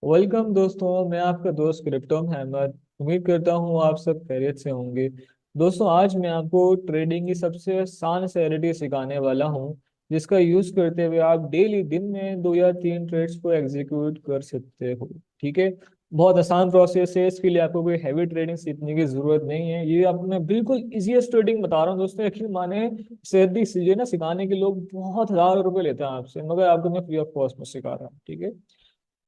Welcome दोस्तों, मैं आपका दोस्त क्रिप्टो अहमद। उम्मीद करता हूँ आप सब खैरियत से होंगे। दोस्तों, आज मैं आपको ट्रेडिंग की सबसे आसान सैलिटी सिखाने वाला हूँ, जिसका यूज़ करते हुए आप डेली दिन में 2 या 3 ट्रेड्स को एग्जीक्यूट कर सकते हो। ठीक है। बहुत आसान प्रोसेस है, इसके लिए आपको कोई हैवी ट्रेडिंग सीखने की जरूरत नहीं है। ये आपको मैं बिल्कुल इजीएस्ट ट्रेडिंग बता रहा हूँ दोस्तों। यकीन माने, सीधी चीजें ना सिखाने के लोग बहुत हज़ार रुपए लेते हैं आपसे, मगर आपको मैं फ्री ऑफ कॉस्ट में सिखा रहा हूँ। ठीक है।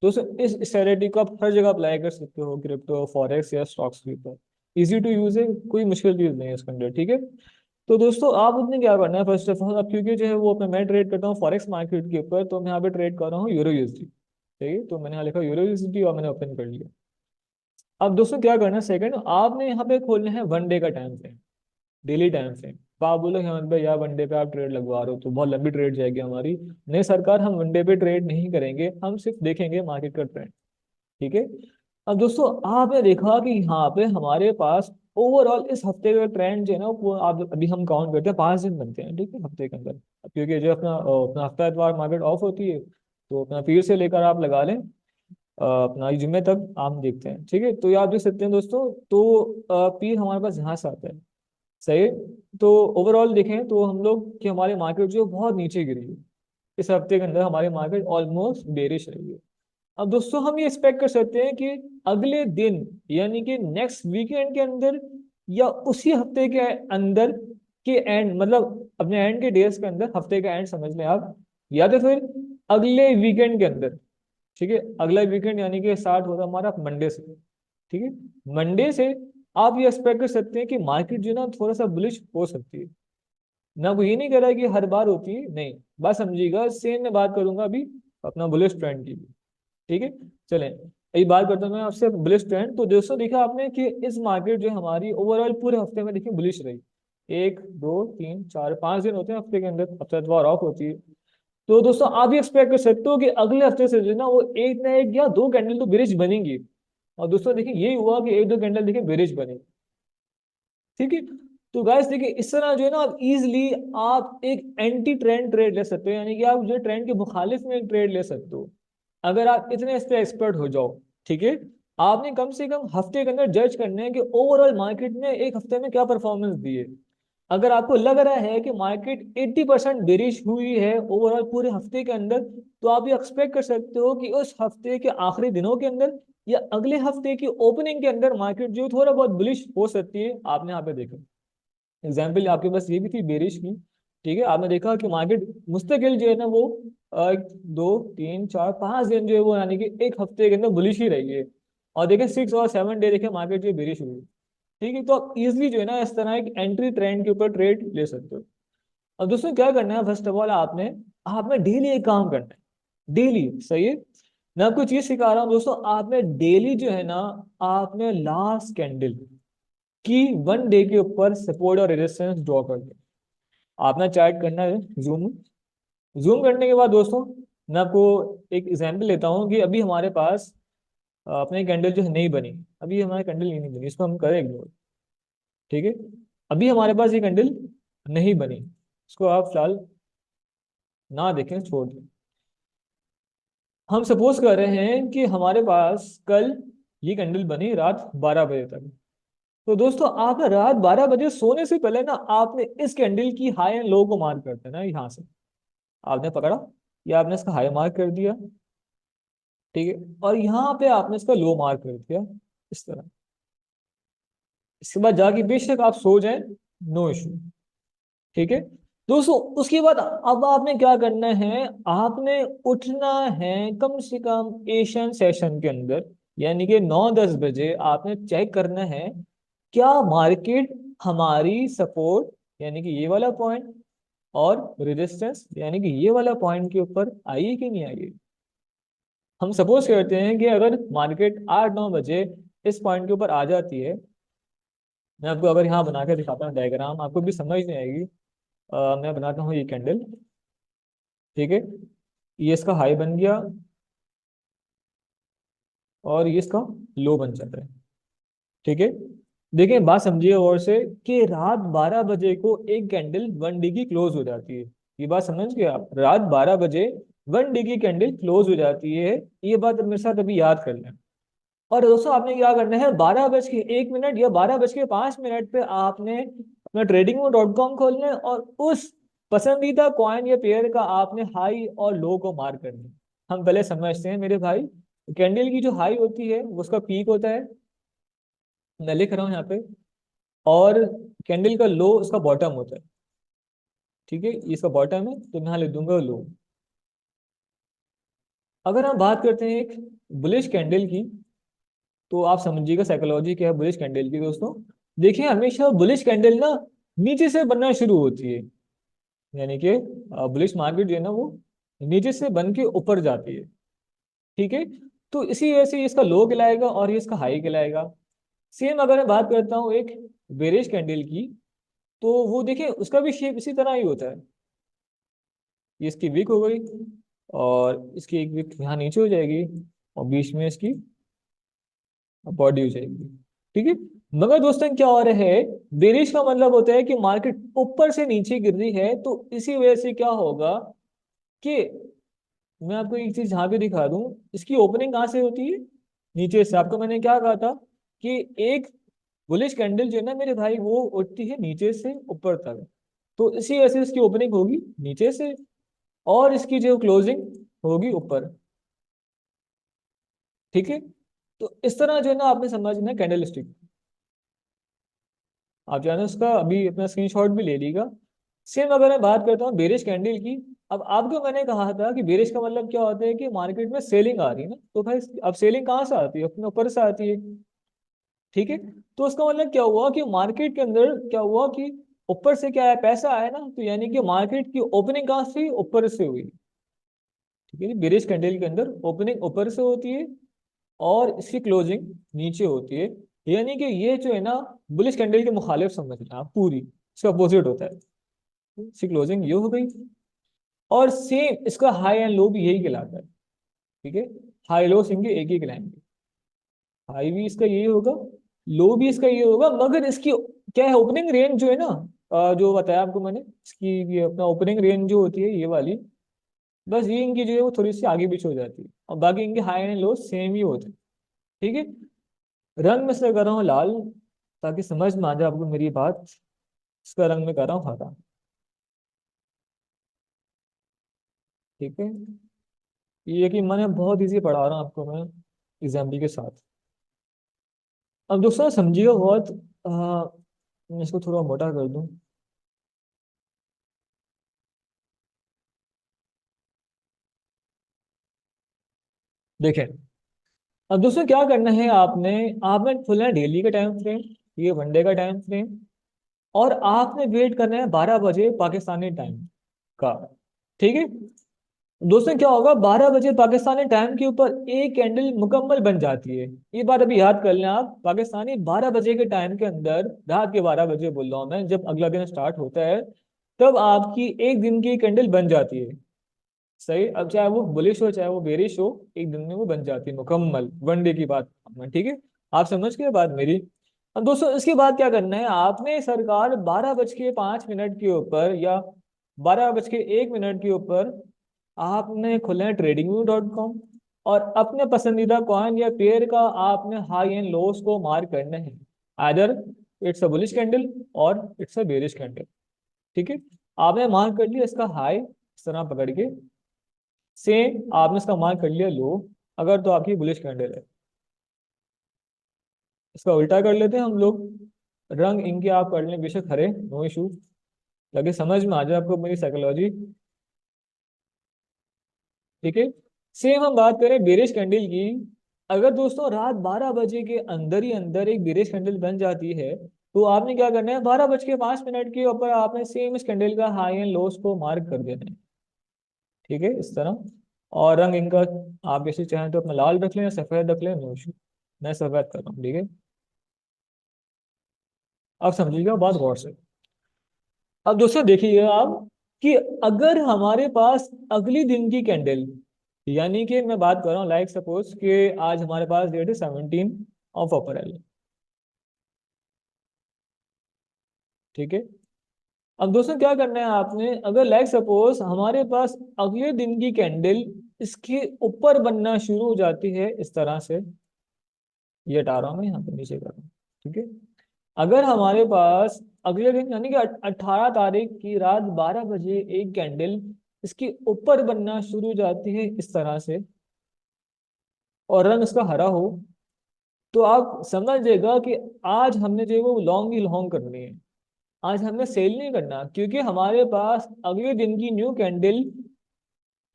दोस्तों, इस स्ट्रेटेजी को आप हर जगह अप्लाई कर सकते हो, क्रिप्टो, फॉरेक्स या स्टॉक्स के ऊपर। इजी टू यूज है, कोई मुश्किल चीज नहीं है इसके अंदर। ठीक है। तो दोस्तों, आप उसने क्या करना है, फर्स्ट ऑफ ऑल, अब क्योंकि जो है वो अपना मैं ट्रेड करता हूँ फॉरेक्स मार्केट के ऊपर, तो मैं यहाँ पे ट्रेड कर रहा हूँ यूरो यूएसडी। ठीक है। तो मैंने यहाँ लिखा यूरो यूएसडी और मैंने ओपन कर लिया। अब दोस्तों क्या करना है, सेकंड आपने यहाँ पे खोलना है 1 डे का time frame, daily time frame. तो आप बोलो हेमंत भाई, यार 1 डे पे आप ट्रेड लगवा रहे हो तो बहुत लंबी ट्रेड जाएगी हमारी। नहीं सरकार, हम 1 डे पे ट्रेड नहीं करेंगे, हम सिर्फ देखेंगे मार्केट का ट्रेंड। ठीक है। अब दोस्तों, आपने देखा कि यहाँ पे हमारे पास ओवरऑल इस हफ्ते का ट्रेंड जो है ना, वो आप अभी हम काउंट करते हैं, 5 दिन बनते हैं। ठीक है, हफ्ते के अंदर। क्योंकि जो अपना अपना हफ्ता इतवार मार्केट ऑफ होती है, तो अपना पीर से लेकर आप लगा लें अपना जुम्मे तक आप देखते हैं। ठीक है। तो ये आप देख सकते हैं दोस्तों, तो पीर हमारे पास यहाँ से आता है। सही है। तो ओवरऑल देखें तो हम लोग कि हमारी मार्केट जो है बहुत नीचे गिरी है। इस हफ्ते के अंदर हमारी मार्केट ऑलमोस्ट बेरिश रही है। अब दोस्तों, हम ये एक्सपेक्ट कर सकते हैं कि अगले दिन, यानी कि नेक्स्ट वीकेंड के अंदर, या उसी हफ्ते के अंदर के एंड, मतलब अपने एंड के डेज के अंदर, हफ्ते का एंड समझ लें आप, या तो फिर अगले वीकेंड के अंदर। ठीक है। अगला वीकेंड यानी कि स्टार्ट होगा हमारा मंडे से। ठीक है। मंडे से आप ये एक्सपेक्ट कर सकते हैं कि मार्केट जो है ना थोड़ा सा बुलिश हो सकती है। ना वो ये नहीं कह रहा है कि हर बार होती है, नहीं। बात समझिएगा, सेम मैं बात करूंगा अभी अपना बुलिश ट्रेंड की भी। ठीक है। चलें, एक बात करता हूँ मैं आपसे बुलिश ट्रेंड। तो दोस्तों, देखा आपने कि इस मार्केट जो है हमारी ओवरऑल पूरे हफ्ते में देखिए बुलिश रही। 1 2 3 4 5 दिन होते हैं हफ्ते के अंदर, हफ्ता इतवार ऑफ होती है। तो दोस्तों, आप ये एक्सपेक्ट कर सकते हो कि अगले हफ्ते से जो है ना, वो एक ना एक या दो कैंडल तो बेरिश बनेंगी। और दोस्तों देखिए, यही हुआ कि एक दो कैंडल देखिए बेरिश बनी। ठीक है। तो गाइस देखिए, इस तरह जो है ना, आप इजिली आप एक एंटी ट्रेंड ट्रेड ले सकते हो, यानी कि आप जो ट्रेंड के मुखालिफ में एक ट्रेड ले सकते हो, अगर आप इतने इस पे एक्सपर्ट हो जाओ। ठीक है। आपने कम से कम हफ्ते के अंदर जज करना है कि ओवरऑल मार्केट ने एक हफ्ते में क्या परफॉर्मेंस दी है। अगर आपको लग रहा है कि मार्केट 80% बेरिश हुई है ओवरऑल पूरे हफ्ते के अंदर, तो आप ये एक्सपेक्ट कर सकते हो कि उस हफ्ते के आखिरी दिनों के अंदर या अगले हफ्ते की ओपनिंग के अंदर मार्केट जो थोड़ा बहुत बुलिश हो सकती है। आपने यहाँ पे देखा एग्जाम्पल आपके पास ये भी थी बेरिश की। ठीक है। आपने देखा कि मार्केट मुस्तकिल जो है ना वो 1 2 3 4 5 दिन जो है वो, यानी कि एक हफ्ते के अंदर बुलिश ही रही है। और देखें 6 और 7 डे देखें मार्केट जो है बेरिश हुई है। ठीक है। तो आप इजिली जो है ना इस तरह एक एंट्री ट्रेंड के ऊपर ट्रेड ले सकते हो। और दोस्तों क्या करना है, फर्स्ट ऑफ ऑल आपने आपने डेली एक काम करना है। डेली, सही है। मैं आपको चीज सिखा रहा हूँ दोस्तों, आपने डेली जो है ना, आपने लास्ट कैंडल की 1 डे के ऊपर सपोर्ट और रेजिस्टेंस ड्रॉ कर दो। आपने चार्ट करना है जूम। जूम करने के बाद दोस्तों, मैं आपको एक एग्जांपल लेता हूँ कि अभी हमारे पास अपने कैंडल जो है नहीं बनी। अभी हमारी कैंडल नहीं बनी, इसको हम करें इग्नोर। ठीक है। अभी हमारे पास ये कैंडल नहीं बनी, इसको आप फिलहाल ना देखें, छोड़ दें। हम सपोज कर रहे हैं कि हमारे पास कल ये कैंडल बनी रात 12 बजे तक। तो दोस्तों, आप ना रात 12 बजे सोने से पहले ना, आपने इस कैंडल की हाई एंड लो को मार्क करते हैं ना, यहाँ से आपने पकड़ा, या आपने इसका हाई मार्क कर दिया। ठीक है। और यहाँ पे आपने इसका लो मार्क कर दिया, इस तरह। इसके बाद जाके बेशक आप सो जाएं, नो इशू। ठीक है। दोस्तों, उसके बाद अब आपने क्या करना है, आपने उठना है कम से कम एशियन सेशन के अंदर, यानी कि 9 10 बजे आपने चेक करना है क्या मार्केट हमारी सपोर्ट, यानी कि ये वाला पॉइंट, और रेजिस्टेंस, यानी कि ये वाला पॉइंट के ऊपर आई है कि नहीं आई है। हम सपोज करते हैं कि अगर मार्केट 8 9 बजे इस पॉइंट के ऊपर आ जाती है। मैं आपको अगर यहाँ बना के दिखाता हूँ डायग्राम, आपको भी समझ नहीं आएगी। मैं बनाता हूँ ये कैंडल। ठीक है। ये इसका हाई बन गया, और ये इसका लो बन जाता है। ठीक है। देखिए, बात समझिए और से कि रात 12 बजे को एक कैंडल 1 डे की क्लोज हो जाती है। ये बात समझ गए आप, रात 12 बजे वन डे की कैंडल क्लोज हो जाती है। ये बात मेरे साथ अभी याद कर लें। और दोस्तों आपने क्या करना है, 12:01 या 12:05 पे आपने अपना trading.com खोलना है और उस पसंदीदा कॉइन या पेयर का आपने हाई और लो को मार्क करना है। हम पहले समझते हैं मेरे भाई, कैंडल की जो हाई होती है वो उसका पीक होता है, मैं लिख रहा हूँ यहाँ पे, और कैंडल का लो उसका बॉटम होता है। ठीक है, ये इसका बॉटम है तो मैं यहाँ लिख दूंगा लो। अगर हम बात करते हैं एक बुलिश कैंडल की, तो आप समझिएगा साइकोलॉजी क्या है बुलिश कैंडल की दोस्तों। देखिए हमेशा बुलिश कैंडल ना नीचे से बनना शुरू होती है, यानी कि बुलिश मार्केट जो है ना वो नीचे से बन के ऊपर जाती है। ठीक है, तो इसी वजह से ये इसका लो कहलाएगा और ये इसका हाई कहलाएगा। सेम अगर मैं बात करता हूँ एक बेरिश कैंडल की, तो वो देखिए उसका भी शेप इसी तरह ही होता है। ये इसकी विक हो गई, और इसकी एक विक यहाँ नीचे हो जाएगी, और बीच में इसकी बॉडी हो जाएगी। ठीक है, मगर दोस्तों क्या हो रहा है, बेरिश का मतलब होता है कि मार्केट ऊपर से नीचे गिर रही है, तो इसी वजह से क्या होगा कि मैं आपको एक चीज यहाँ पे दिखा दूं, इसकी ओपनिंग कहाँ से होती है, नीचे से। आपको मैंने क्या कहा था कि एक बुलिश कैंडल जो है ना मेरे भाई वो उठती है नीचे से ऊपर तक, तो इसी वजह से इसकी ओपनिंग होगी नीचे से और इसकी जो क्लोजिंग होगी ऊपर। ठीक है, तो इस तरह जो है ना आपने समझना है कैंडल स्टिक। आप जो है ना उसका अभी अपना स्क्रीनशॉट भी ले लीजिएगा। सेम अगर मैं बात करता हूँ बेरिश कैंडल की, अब आपको मैंने कहा था कि बेरिश का मतलब क्या होता है कि मार्केट में सेलिंग आ रही है ना, तो भाई अब सेलिंग कहाँ से आती है, अपने ऊपर से आती है। ठीक है, तो उसका मतलब क्या हुआ कि मार्केट के अंदर क्या हुआ कि ऊपर से क्या है, पैसा आया ना, तो यानी कि मार्केट की ओपनिंग कहाँ से हुई? ऊपर से हुई। ठीक है, बेरिश कैंडल के अंदर ओपनिंग ऊपर से होती है और इसकी क्लोजिंग नीचे होती है। यानी कि ये जो है ना बुलिश कैंडल के मुखालिफ समझना आप, पूरी इसका अपोजिट होता है। इसकी क्लोजिंग ये हो गई, और सेम इसका हाई एंड लो भी यही कहलाता है। ठीक है, हाई लो इनके एक ही कहलाएंगे, हाई भी इसका यही होगा, लो भी इसका ये होगा, मगर इसकी क्या है ओपनिंग रेंज जो है ना, जो बताया आपको मैंने, इसकी ये अपना ओपनिंग रेंज जो होती है ये वाली, बस ये इनकी जो है वो थोड़ी सी आगे पीछे हो जाती है, और बाकी इनके हाई एंड लो सेम ही होते हैं। ठीक है, रंग में से कर रहा हूँ लाल, ताकि समझ में आ जाए आपको मेरी बात। इसका रंग में कर रहा हूँ हरा। ठीक है, ये कि मैंने बहुत इजी पढ़ा रहा हूँ आपको मैं एग्जाम्पल के साथ। अब दोस्तों समझिएगा बहुत, मैं इसको थोड़ा मोटा कर दूं। देखें, अब दोस्तों क्या करना है आपने, आपने खोलना है डेली का टाइम फ्रेम, ये वनडे का टाइम फ्रेम, और आपने वेट करना है 12 बजे पाकिस्तानी टाइम का। ठीक है, दोस्तों क्या होगा, 12 बजे पाकिस्तानी टाइम के ऊपर एक कैंडल मुकम्मल बन जाती है। ये बात अभी याद कर लें आप, पाकिस्तानी 12 बजे के टाइम के अंदर, रात के 12 बजे बोल रहा हूँ मैं, जब अगला दिन स्टार्ट होता है, तब आपकी एक दिन की कैंडल बन जाती है। सही, अब चाहे वो बुलिश हो चाहे वो बेरिश हो, एक दिन में वो बन जाती है मुकम्मल, वनडे की बात मैं। ठीक है, आप समझ गए बात मेरी। अब दोस्तों इसके बाद क्या करना है आपने, सरकार 12:05 के ऊपर या 12:01 के ऊपर आपने खोलना है trading.com, और अपने पसंदीदा कॉइन या पेयर का आपने हाई एंड लोस को मार्क करना है, either it's a bullish candle और इट्स अ बेरिश कैंडल। ठीक है, आपने मार्क कर लिया इसका हाई इस तरह पकड़ के, सेम आपने इसका मार्क कर लिया लो, अगर तो आपकी बुलिश कैंडल है। इसका उल्टा कर लेते हैं हम लोग, रंग इनके आप कर लें बेशक हरे, नो इशू, ताकि समझ में आ जाए आपको मेरी साइकोलॉजी। ठीक है, सेम हम बात करें बेरिश कैंडल की, अगर दोस्तों रात 12 बजे के अंदर ही अंदर एक बेरिश कैंडल बन जाती है, तो आपने क्या करना है, 12:05 के ऊपर आपने सेम इस कैंडल का हाई एंड लोस को मार्क कर देना है। ठीक है, इस तरह। और रंग इनका आप जैसे चाहें तो अपना लाल रख लें या सफेद रख लें, नो इशू, मैं सफेद कर रहा हूँ। ठीक है, अब समझिएगा बात गौर से। अब दोस्तों देखिएगा आप कि अगर हमारे पास अगली दिन की कैंडल, यानी कि मैं बात कर रहा हूँ लाइक सपोज कि आज हमारे पास डेट है 17 ऑफ अप्रैल। ठीक है, अब दोस्तों क्या करना है आपने, अगर लाइक सपोज हमारे पास अगले दिन की कैंडल इसके ऊपर बनना शुरू हो जाती है इस तरह से, ये हटा रहा हूँ मैं, यहाँ पे नीचे कर रहा हूँ, ठीक है। अगर हमारे पास अगले दिन यानी कि 18 तारीख की रात 12 बजे एक कैंडल इसके ऊपर बनना शुरू हो जाती है इस तरह से, और रंग इसका हरा हो, तो आप समझ जाएगा कि आज हमने जो है वो लॉन्ग ही लॉन्ग करनी है। आज हमने सेल नहीं करना, क्योंकि हमारे पास अगले दिन की न्यू कैंडल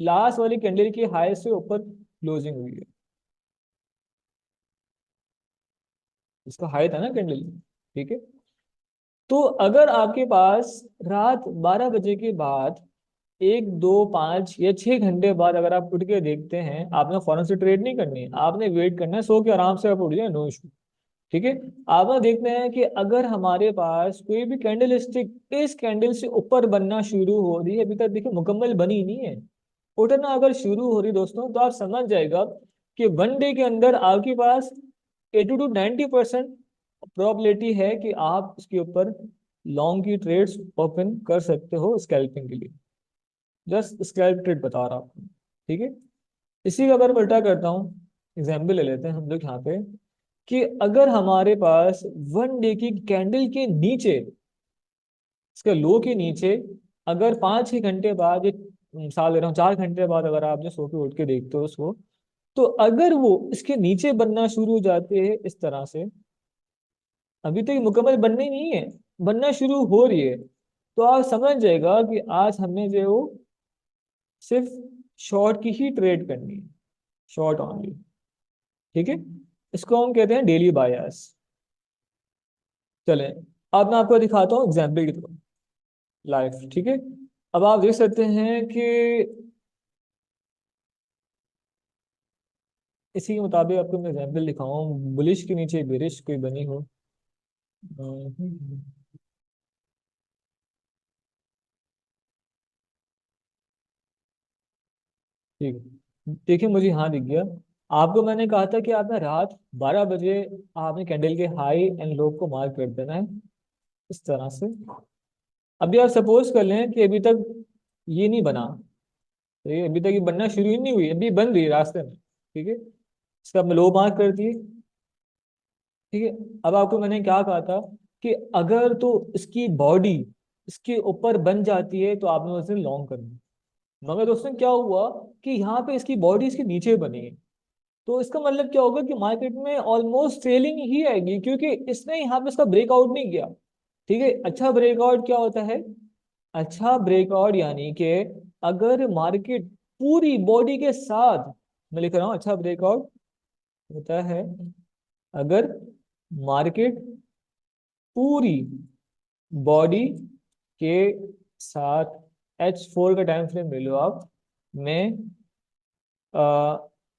लास्ट वाली कैंडल की हाई से ऊपर क्लोजिंग हुई है। इसका हाई था ना कैंडल, ठीक है। तो अगर आपके पास रात 12 बजे के बाद 1, 2, 5 या 6 घंटे बाद अगर आप उठ के देखते हैं, आपने फौरन से ट्रेड नहीं करनी है, आपने वेट करना है, सो के आराम से आप उठ जाए, नो इशू, ठीक है। आपने देखना है कि अगर हमारे पास कोई भी कैंडल स्टिक इस कैंडल से ऊपर बनना शुरू हो रही है, अभी तक देखिए मुकम्मल बनी नहीं है, उठना अगर शुरू हो रही दोस्तों, तो आप समझ जाएगा कि वन डे के अंदर आपके पास 80 to 90% प्रोबेबिलिटी है कि आप इसके ऊपर लॉन्ग की ट्रेड्स ओपन कर सकते हो स्कैल्पिंग के लिए। जस्ट स्कैल्प ट्रेड बता रहा हूँ आपको, ठीक है। इसी का अगर मैं उल्टा करता हूँ, एग्जाम्पल ले लेते हैं हम लोग यहाँ पे, कि अगर हमारे पास वन डे की कैंडल के नीचे, इसके लो के नीचे, अगर 5-6 घंटे बाद, एक मिसाल ले रहा हूँ, 4 घंटे बाद अगर आप जो सो के उठ के देखते हो उसको, तो अगर वो इसके नीचे बनना शुरू हो जाते हैं इस तरह से, अभी तो ये मुकम्मल बनने नहीं है, बनना शुरू हो रही है, तो आप समझ जाएगा कि आज हमने जो है वो सिर्फ शॉर्ट की ही ट्रेड करनी है, शॉर्ट ऑनली, ठीक है। इसको हम कहते हैं डेली बायर्स। चलें, अब मैं आपको दिखाता हूँ एग्जाम्पल की तरफ, लाइव, ठीक है। अब आप देख सकते हैं कि इसी के मुताबिक आपको मैं एग्जाम्पल दिखाऊँ, बुलिश के नीचे बेरिश कोई बनी हो। हम्म, ठीक है, देखिए मुझे यहाँ दिख गया। आपको मैंने कहा था कि आपने रात 12 बजे आपने कैंडल के हाई एंड लो को मार्क कर देना है इस तरह से। अभी आप सपोज कर लें कि अभी तक ये नहीं बना, तो ये अभी तक ये बनना शुरू ही नहीं हुई, अभी बन रही है रास्ते में, ठीक है। इसका आपने लो मार्क कर दिए, ठीक है। अब आपको मैंने क्या कहा था कि अगर तो इसकी बॉडी इसके ऊपर बन जाती है तो आपने उसे लॉन्ग करना, मगर दोस्तों क्या हुआ कि यहाँ पे इसकी बॉडी इसके नीचे बनी है, तो इसका मतलब क्या होगा कि मार्केट में ऑलमोस्ट सेलिंग ही आएगी, क्योंकि इसने यहाँ पे इसका ब्रेकआउट नहीं किया, ठीक है। अच्छा ब्रेकआउट क्या होता है, अच्छा ब्रेकआउट यानी कि अगर मार्केट पूरी बॉडी के साथ, मैं लिख रहा हूँ, अच्छा ब्रेकआउट होता है अगर मार्केट पूरी बॉडी के साथ, H4 का टाइम फ्रेम ले लो आप, में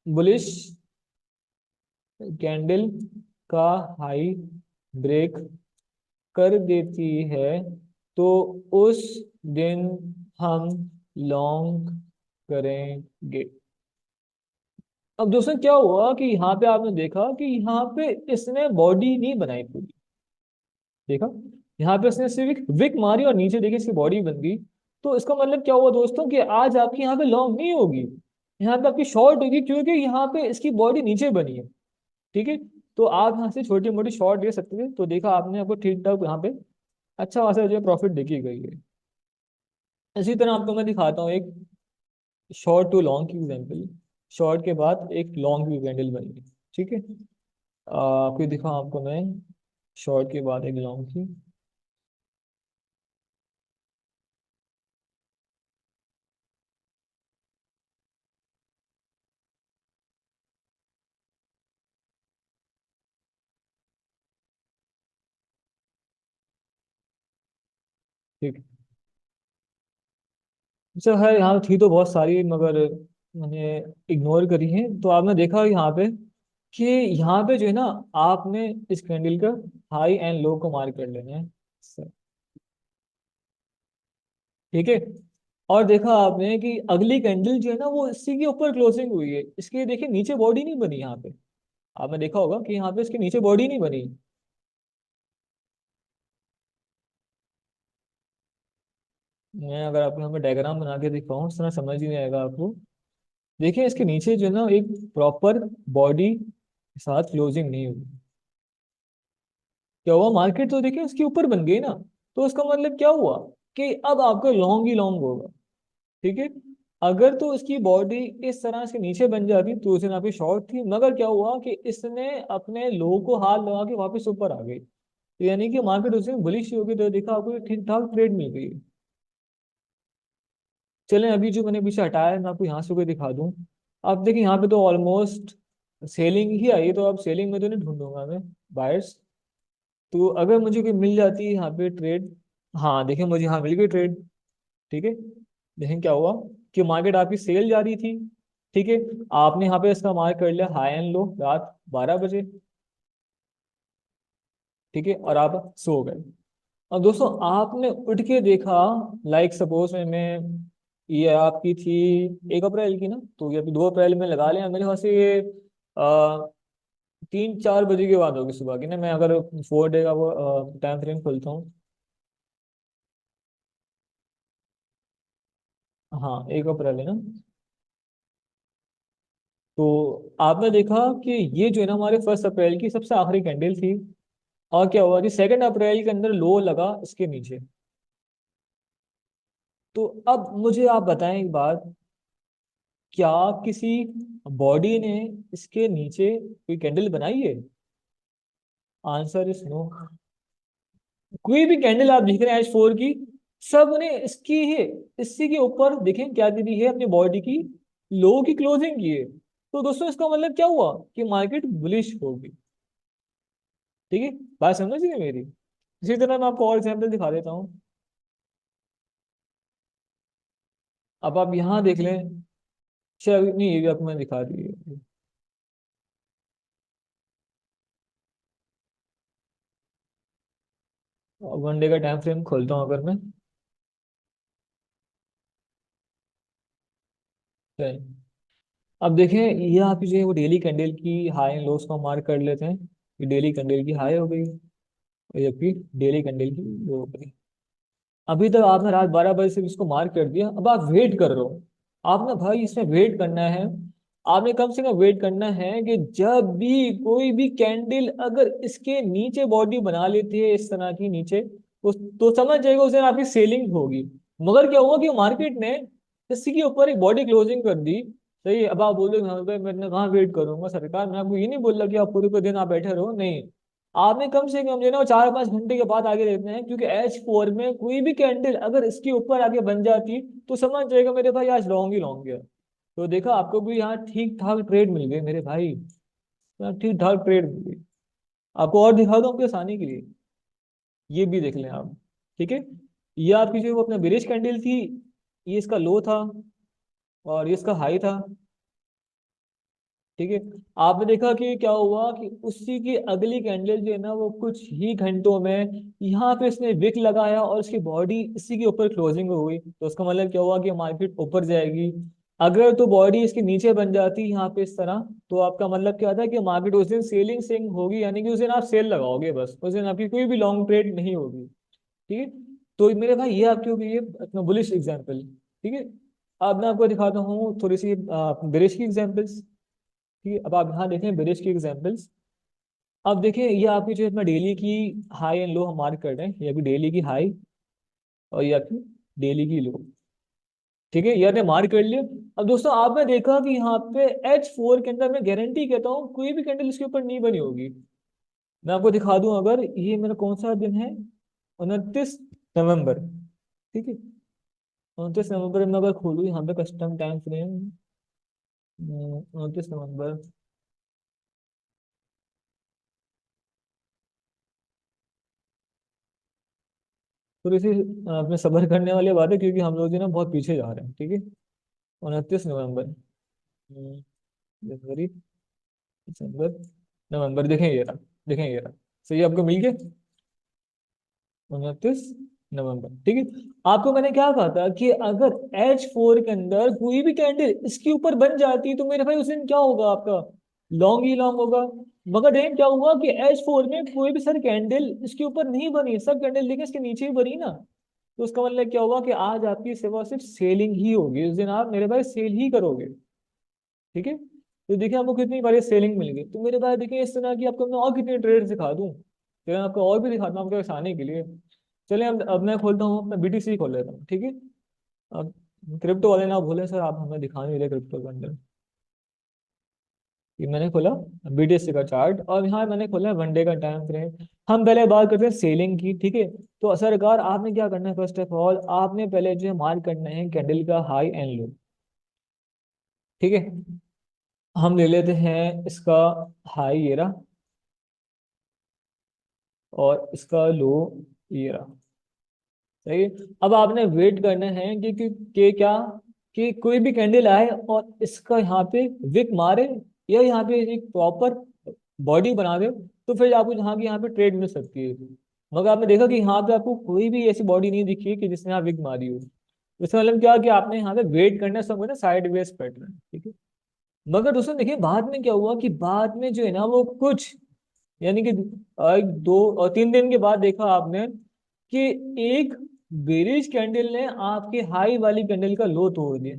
बुलिश कैंडल का हाई ब्रेक कर देती है, तो उस दिन हम लॉन्ग करेंगे। अब दोस्तों क्या हुआ कि यहाँ पे आपने देखा कि यहाँ पे इसने बॉडी नहीं बनाई पूरी, देखा, यहाँ पे इसने सिर्फ एक विक मारी और नीचे देखिए इसकी बॉडी बन गई। तो इसका मतलब क्या हुआ दोस्तों कि आज आपकी यहाँ पे लॉन्ग नहीं होगी, यहाँ पे आपकी शॉर्ट होगी, क्योंकि यहाँ पे इसकी बॉडी नीचे बनी है, ठीक है। तो आप यहाँ से छोटी मोटी शॉर्ट दे सकते थे, तो देखा आपने, आपको ठीक ठाक यहाँ पे अच्छा खासा जो है प्रॉफिट देखी गई है। इसी तरह आपको मैं दिखाता हूँ एक शॉर्ट टू लॉन्ग की एग्जांपल, शॉर्ट के बाद एक लॉन्ग की कैंडल बनी, ठीक है। आपको दिखाऊँ आपको मैं शॉर्ट के बाद एक लॉन्ग की, ठीक है। अच्छा है, यहाँ थी तो बहुत सारी, मगर मैंने इग्नोर करी है। तो आपने देखा यहाँ पे कि यहाँ पे जो है ना, आपने इस कैंडल का हाई एंड लो को मार्क कर लेना है, ठीक है। और देखा आपने कि अगली कैंडल जो है ना वो इसी के ऊपर क्लोजिंग हुई है, इसके देखिए नीचे बॉडी नहीं बनी यहाँ पे, आपने देखा होगा कि यहाँ पे इसके नीचे बॉडी नहीं बनी। मैं अगर आपको यहाँ पे डायग्राम बना के दिखाऊं उस तरह समझ ही नहीं आएगा आपको। देखिए इसके नीचे जो है ना एक प्रॉपर बॉडी के साथ क्लोजिंग नहीं हुई। क्या हुआ, मार्केट तो देखिए उसके ऊपर बन गई ना। तो उसका मतलब क्या हुआ कि अब आपका लॉन्ग ही लॉन्ग होगा। ठीक है। अगर तो इसकी बॉडी इस तरह से नीचे बन जाती तो उसे ना भी शॉर्ट थी, मगर क्या हुआ कि इसने अपने लो को हाथ लगा के वापस ऊपर आ गई। तो यानी कि मार्केट उस दिन बुलिश हो गई, तो देखा आपको ठीक ठाक ट्रेड मिल गई। चलें अभी जो मैंने पीछे हटाया है मैं आपको यहाँ से कोई दिखा दूं। आप देखिए यहाँ पे तो ऑलमोस्ट सेलिंग ही आई है, तो अब सेलिंग में तो नहीं ढूंढूंगा मैं बायर्स। तो अगर मुझे कोई मिल जाती है यहाँ पे ट्रेड। हाँ देखिए मुझे यहाँ मिल गई ट्रेड। ठीक है। देखें क्या हुआ कि मार्केट आपकी सेल जा रही थी। ठीक है। आपने यहाँ पे इसका मार्क कर लिया हाई एंड लो रात 12 बजे। ठीक है और आप सो गए। अब दोस्तों आपने उठ के देखा, लाइक सपोज में ये आपकी थी 1 अप्रैल की ना, तो ये अभी 2 अप्रैल में लगा लें, मेरे ख्याल से ये 3-4 बजे के बाद होगी सुबह की ना, मैं अगर 4 डे का वो टाइम फ्रेम खोलता हूँ। हाँ 1 अप्रैल है ना। तो आपने देखा कि ये जो है ना हमारे 1 अप्रैल की सबसे आखिरी कैंडल थी। और क्या हुआ कि 2 अप्रैल के अंदर लो लगा इसके नीचे। तो अब मुझे आप बताएं एक बात, क्या किसी बॉडी ने इसके नीचे कोई कैंडल बनाई है? Answer is no. कोई भी कैंडल आप देख रहे हैं H4 की, सब ने इसकी ही इसी के ऊपर देखें क्या करी है, अपनी बॉडी की लो की क्लोजिंग की है। तो दोस्तों इसका मतलब क्या हुआ कि मार्केट बुलिश होगी। ठीक है। बात समझ गए मेरी। इसी तरह मैं आपको और एग्जाम्पल दिखा देता हूँ। अब आप यहाँ देख लें। चल नहीं, ये भी आपको मैंने दिखा दी है। 1 डे का टाइम फ्रेम खोलता हूँ अगर मैं। चलिए, अब देखें ये आप जो है वो डेली कैंडल की हाई एंड लोस को मार्क कर लेते हैं। ये डेली कैंडल की हाई हो गई और जबकि डेली कैंडल की लो हो गई। अभी तक आपने रात 12 बजे से इसको मार्क कर दिया, अब आप वेट कर रहे हो। आपने भाई इसमें वेट करना है। आपने कम से कम वेट करना है कि जब भी कोई भी कैंडल अगर इसके नीचे बॉडी बना लेती है इस तरह की नीचे, तो समझ जाएगा उस दिन आपकी सेलिंग होगी। मगर क्या हुआ कि मार्केट ने इसी के ऊपर एक बॉडी क्लोजिंग कर दी। सही है। अब आप बोलोगे हाँ भाई मैंने कहाँ वेट करूंगा, सरकार मैं आपको ये नहीं बोल रहा कि आप पूरे पूरे दिन आप बैठे रहो, नहीं। आपने कम से कम जो है ना वो 4-5 घंटे के बाद आगे देखते हैं, क्योंकि H4 में कोई भी कैंडल अगर इसके ऊपर आगे बन जाती तो समझ जाएगा मेरे भाई आज लॉन्ग ही लॉन्ग गया। तो देखा आपको भी यहाँ ठीक ठाक ट्रेड मिल गई मेरे भाई, यहाँ ठीक ठाक ट्रेड मिल गई। आपको और दिखा दूं आपकी आसानी के लिए, ये भी देख लें आप। ठीक है। ये आपकी जो वो अपना बेरिश कैंडल थी, ये इसका लो था और ये इसका हाई था। ठीक है। आपने देखा कि क्या हुआ कि उसी की अगली कैंडल जो है ना वो कुछ ही घंटों में यहाँ पे इसने विक लगाया और इसकी बॉडी इसी के ऊपर क्लोजिंग हो गई, तो उसका मतलब क्या हुआ कि मार्केट ऊपर जाएगी। अगर तो बॉडी इसके नीचे बन जाती यहाँ पे इस तरह, तो आपका मतलब क्या था कि मार्केट उस दिन सेलिंग सिंग होगी, यानी कि उस दिन आप सेल लगाओगे, बस उस दिन आपकी कोई भी लॉन्ग ट्रेड नहीं होगी। ठीक है। तो मेरे भाई ये आपके लिए अपना बुलिश एग्जाम्पल। ठीक है। अब मैं आपको दिखाता हूँ थोड़ी सी बेरिश की एग्जाम्पल्स। ठीक है। अब आप यहाँ देखें बेरिश की एग्जांपल्स। अब देखें ये आपकी जो है अपना डेली की हाई एंड लो हम मार्क कर रहे हैं, ये अभी डेली की हाई और ये आपकी डेली की लो। ठीक है, ये आपने मार्क कर लिया। अब दोस्तों आपने देखा कि यहाँ पे H4 के अंदर मैं गारंटी कहता हूँ कोई भी कैंडल इसके ऊपर नहीं बनी होगी। मैं आपको दिखा दूं, अगर ये मेरा कौन सा दिन है, 29 नवंबर। ठीक है। 29 नवंबर में अगर खोलूँ यहाँ पे कस्टम टाइम फ्रेम, 29 नवंबर। थोड़ी सी अपने सब्र करने वाली बात है, क्योंकि हम लोग जो है ना बहुत पीछे जा रहे हैं। ठीक है। 29 नवंबर, जनवरी, दिसंबर, नवंबर, देखें ये रहा। देखें ये रहा। सही है, आपको मिल गया 29 नवंबर। ठीक है। आपको मैंने क्या कहा था कि अगर H4 के अंदर कोई भी कैंडल इसके ऊपर बन जाती तो मेरे भाई उस दिन क्या होगा आपका, लॉन्ग ही लॉन्ग होगा। मगर देखें क्या हुआ कि H4 में कोई भी सर कैंडल इसके ऊपर नहीं बनी, सब कैंडल देखें इसके नीचे ही बनी ना। तो उसका मतलब क्या होगा कि आज आपकी सिर्फ और सिर्फ सेलिंग ही होगी, उस दिन आप मेरे भाई सेल ही करोगे। ठीक है, तो देखिए आपको कितनी बारी सेलिंग मिल गई। तो मेरे भाई देखिए इस तरह की आपको मैं और कितनी ट्रेड सिखा दूं, चलिए मैं आपको और भी दिखाता हूँ आपको आसानी के लिए। चलिए अब मैं खोलता हूँ अपना BTC खोल लेता हूँ, ठीक है। अब क्रिप्टो वाले ना बोले सर आप हमें दिखा नहीं रहे क्रिप्टो के अंदर। ये मैंने खोला BTC का चार्ट, और यहाँ मैंने खोला 1 डे का टाइम फ्रेम। हम पहले बात करते हैं सेलिंग की, ठीक है। तो सरकार आपने क्या करना है, फर्स्ट ऑफ ऑल आपने पहले जो है मार्क करना है कैंडल का हाई एंड लो, ठीक है। हम ले लेते हैं इसका हाई ये रहा, और इसका लो ये रहा, सही है। अब आपने वेट करना है कि क्या, कि कोई भी कैंडल आए और इसका यहाँ पे विक मारे, या यहाँ पे एक प्रॉपर बॉडी बना दे, तो फिर आपको यहाँ की यहाँ पे ट्रेड मिल सकती है। मगर आपने देखा कि यहाँ पे आपको कोई भी ऐसी बॉडी नहीं दिखी है कि जिसने यहाँ विक मारी हो। इसका मतलब क्या, कि आपने यहाँ पे वेट करना है, सब ना साइड वेज पैटर्न, ठीक है। मगर दोस्तों देखिए बाद में क्या हुआ, कि बाद में जो है ना वो कुछ, यानी कि 2 और 3 दिन के बाद देखा आपने कि एक बेरिश कैंडल ने आपके हाई वाली कैंडल का लो तोड़ दिया।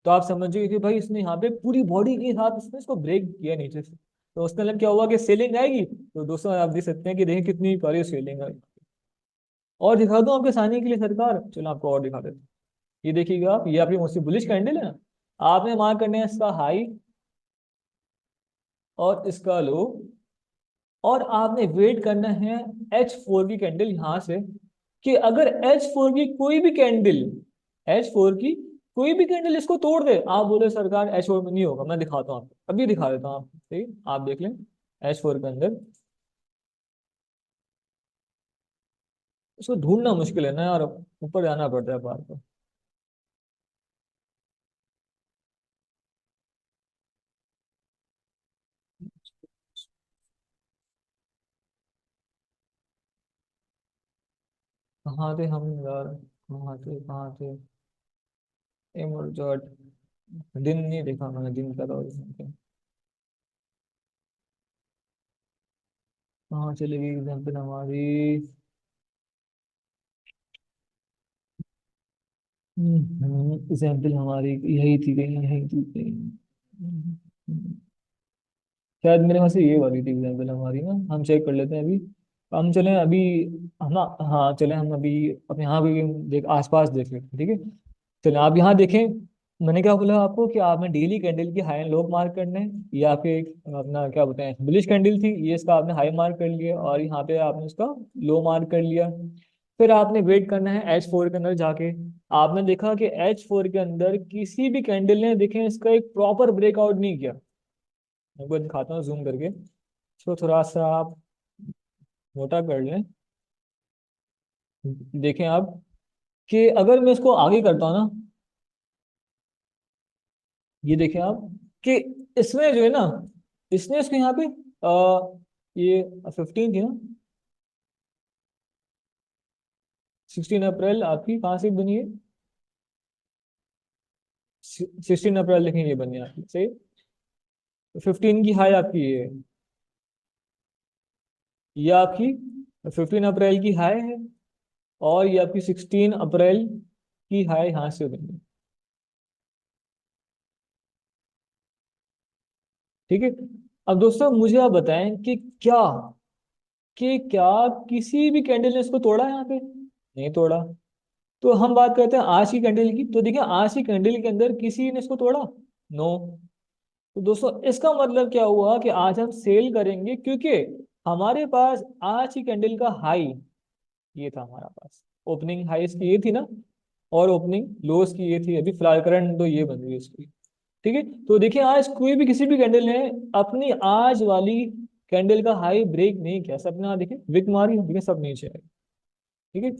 तो आप समझिए कि भाई इसने यहाँ पे पूरी बॉडी के साथ इसने इसको ब्रेक किया नीचे से। तो उसके मतलब क्या हुआ कि सेलिंग आएगी। तो दोस्तों आप देख सकते हैं कि देखिए कितनी सारी सेलिंग आई। और दिखा दूं आपके आसानी के लिए सरकार, चलो आपको और दिखा देते हैं। ये देखिएगा आप, ये आपकी मोस्टली बुलिश कैंडल है ना। आपने मार्क करना है इसका हाई और इसका लो, और आपने वेट करना है H4 की कैंडल यहाँ से, कि अगर H4 की कोई भी कैंडल, H4 की कोई भी कैंडल इसको तोड़ दे, आप बोले सरकार H4 में नहीं होगा, मैं दिखाता हूँ आपको, अभी दिखा देता हूँ आपको, ठीक है। आप देख लें H4 के अंदर, इसको ढूंढना मुश्किल है ना यार, ऊपर जाना पड़ता है बार बार। कहाँ थे हम यार, कहाँ थे इमरजट, दिन नहीं देखा मैंने, दिन का दौर कहाँ चली गई एग्जाम्पल हमारी। एग्जाम्पल हमारी यही थी कहीं, यही थी कहीं। शायद मेरे वहां से ये वाली थी एग्जाम्पल हमारी ना, हम चेक कर लेते हैं अभी। हम चले अभी, हम ना, हाँ चले हम अभी अपने यहाँ भी देख आसपास देख लेते हैं, ठीक है। चले आप यहाँ देखें, मैंने क्या बोला आपको कि आपने डेली कैंडल की हाई एंड लो मार्क करने हैं, ये आपके अपना क्या बोलते हैं बुलिश कैंडल थी, ये इसका आपने हाई मार्क कर लिया और यहाँ पे आपने उसका लो मार्क कर लिया। फिर आपने वेट करना है H4 के अंदर जाके। आपने देखा कि H4 के अंदर किसी भी कैंडल ने देखें इसका एक प्रॉपर ब्रेकआउट नहीं किया। मैं आपको दिखाता हूँ जूम करके, इसको थोड़ा सा आप मोटा कर लें। देखें आप कि अगर मैं इसको आगे करता हूँ ना, ये देखें आप कि इसमें जो है ना, इसने इसको यहाँ पे ये 15 थी ना, 16 अप्रैल आपकी कहाँ से बनी है, 16 अप्रैल देखें ये बनी है आपकी, सही। 15 की हाई आपकी ये आपकी 15 अप्रैल की हाई है, और ये आपकी 16 अप्रैल की हाई यहाँ से बनी है, ठीक है। अब दोस्तों मुझे आप बताएं कि क्या किसी भी कैंडल ने इसको तोड़ा है यहाँ पे, नहीं तोड़ा। तो हम बात करते हैं आज की कैंडल की, तो देखिए आज की कैंडल के अंदर किसी ने इसको तोड़ा, नो। तो दोस्तों इसका मतलब क्या हुआ कि आज हम सेल करेंगे, क्योंकि हमारे पास आज की कैंडल का हाई ये था, हमारा पास ओपनिंग हाईस की ये थी ना, और ओपनिंग लोस की ये थी, अभी फिलहाल करंट तो ये बन रही है इसकी, ठीक है। तो देखिए आज कोई भी किसी भी कैंडल ने अपनी आज वाली कैंडल का हाई ब्रेक नहीं किया, सबने यहाँ देखिए विक मारी, देखिए सब नीचे है, ठीक है।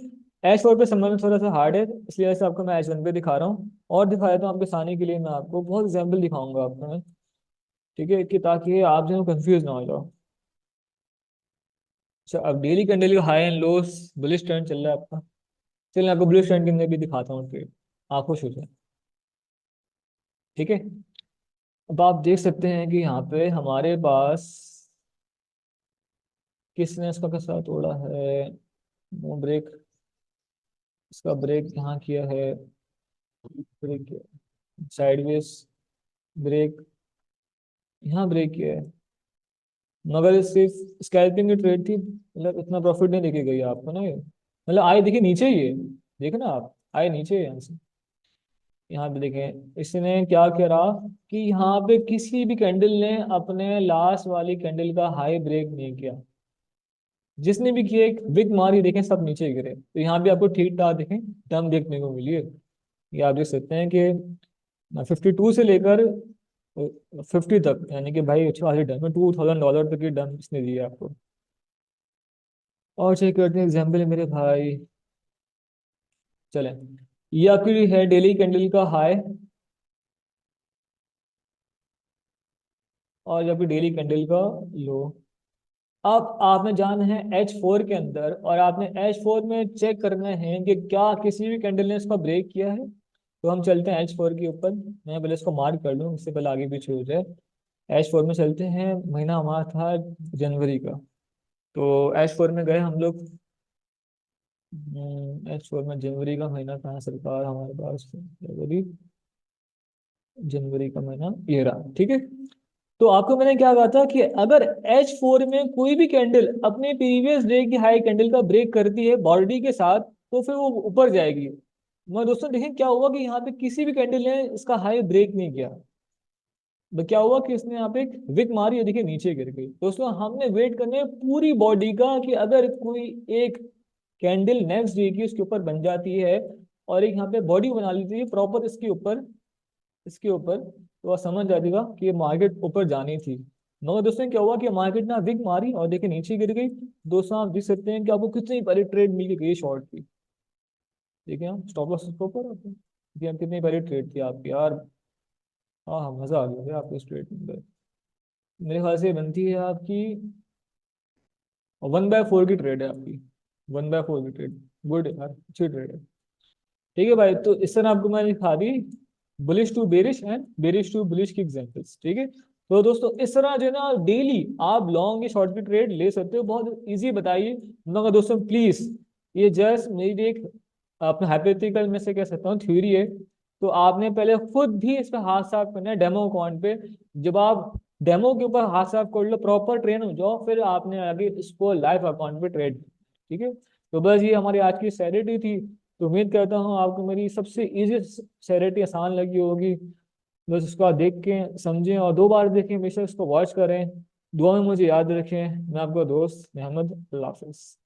H4 पे समझना थोड़ा सा हार्ड है, इसलिए ऐसे आपको मैं H1 पे दिखा रहा हूँ, और दिखा देता हूँ आपके सामने के लिए, मैं आपको बहुत एग्जाम्पल दिखाऊंगा आपको मैं, ठीक है, कि ताकि आप जो कंफ्यूज ना हो जाओ। अच्छा अब डेली कैंडल का high and loss bullish trend चल रहा है आपका, चलिए आपको बुलिश ट्रेंड के अंदर भी दिखाता हूँ ट्रेड, आप खुश हो जाए, ठीक है। अब आप देख सकते हैं कि यहाँ पे हमारे पास किसने इसका कैसा तोड़ा है, नो ब्रेक, इसका ब्रेक यहाँ किया है, ब्रेक किया, साइडवेज ब्रेक, यहाँ ब्रेक किया है, मगर ये सिर्फ स्कैल्पिंग की ट्रेड थी, मतलब इतना प्रॉफिट नहीं देके गई आपको ना ये, मतलब आए देखिए नीचे ही है, देखे ना आप, आए नीचे है यहाँ से। यहाँ पे देखें इसने क्या करा कि यहाँ पे किसी भी कैंडल ने अपने लास्ट वाली कैंडल का हाई ब्रेक नहीं किया, जिसने भी किया एक विग मारी, देखें सब नीचे गिरे। तो यहाँ भी आपको ठीक ठाक देखें टर्म देखने को मिली है। ये आप देख सकते हैं कि 52 से लेकर 50 तक, यानी कि भाई अच्छी खासी डन है, $2000 तक की डन इसने दी है आपको। और चेक करते हैं एग्जाम्पल मेरे भाई, चलें, ये आपकी है डेली कैंडल का हाई, और ये आपकी डेली कैंडल का लो। अब आपने जाना है H4 के अंदर, और आपने H4 में चेक करना है कि क्या किसी भी कैंडल ने इसका ब्रेक किया है। तो हम चलते हैं H4 के ऊपर, मैं पहले इसको मार्क कर लूँ, इससे पहले आगे पीछे हो जाए। H4 में चलते हैं, महीना हमारा था जनवरी का। तो H4 में गए हम लोग। H4 में जनवरी का महीना कहाँ है सरकार हमारे पास, जनवरी, जनवरी का महीना ये रहा, ठीक है। तो आपको मैंने क्या कहा था कि अगर H4 में कोई भी कैंडल अपने प्रीवियस डे की हाई कैंडल का ब्रेक करती है बॉडी के साथ, तो फिर वो ऊपर जाएगी। मगर दोस्तों देखें क्या हुआ कि यहाँ पे किसी भी कैंडल ने इसका हाई ब्रेक नहीं किया। तो क्या हुआ कि इसने यहाँ पे एक विक मारी है, देखिए नीचे गिर गई। दोस्तों हमने वेट करने है पूरी बॉडी का कि अगर कोई एक कैंडल नेक्स्ट डे की उसके ऊपर बन जाती है, और एक यहाँ पे बॉडी बना लेती है प्रॉपर इसके ऊपर, इसके ऊपर, तो आप समझ जाएगा कि ये मार्केट ऊपर जानी थी। मगर दोस्तों क्या हुआ कि मार्केट ने विक मारी और देखिए नीचे गिर गई। दोस्तों आप देख सकते हैं कि आपको कितनी बड़ी ट्रेड मिल गई शॉर्ट की। देखिए हम स्टॉप लॉस इसके ऊपर आते हैं, देखिए हम कितनी बड़ी ट्रेड थी आपकी यार। हाँ हाँ, मजा आ गया आपको इस ट्रेड में। मेरे ख्याल से ये बनती है आपकी 1/4 की ट्रेड है आपकी, 1/4 की ट्रेड। गुड यार, अच्छी ट्रेड है। ठीक है भाई, तो इस तरह आपको मैंने दिखा दी bullish to bearish and bearish to bullish की एग्जांपल्स, ठीक है। तो दोस्तों इस तरह जो है ना डेली आप लॉन्ग या शॉर्ट की ट्रेड ले सकते हो, बहुत इजी बताइए। मगर दोस्तों प्लीज, ये जस्ट मेरी एक अपना हाइपोथेटिकल में से कह सकता हूँ थ्योरी है। तो आपने पहले खुद भी इस पे हाथ साफ करना है डेमो अकाउंट पे। जब आप डेमो के ऊपर हाथ साफ कर लो, प्रॉपर ट्रेन हो जाओ, फिर आपने आगे इसको लाइव अकाउंट पे ट्रेड, ठीक है। तो बस ये हमारी आज की सैलरी थी। तो उम्मीद करता हूँ आपको मेरी सबसे इजी सैलरी आसान लगी होगी। बस उसको आप देख के समझें और 2 बार देखें, हमेशा इसको वॉच करें। दुआ में मुझे याद रखें। मैं आपका दोस्त मोहम्मद, अल्लाह हाफिज़।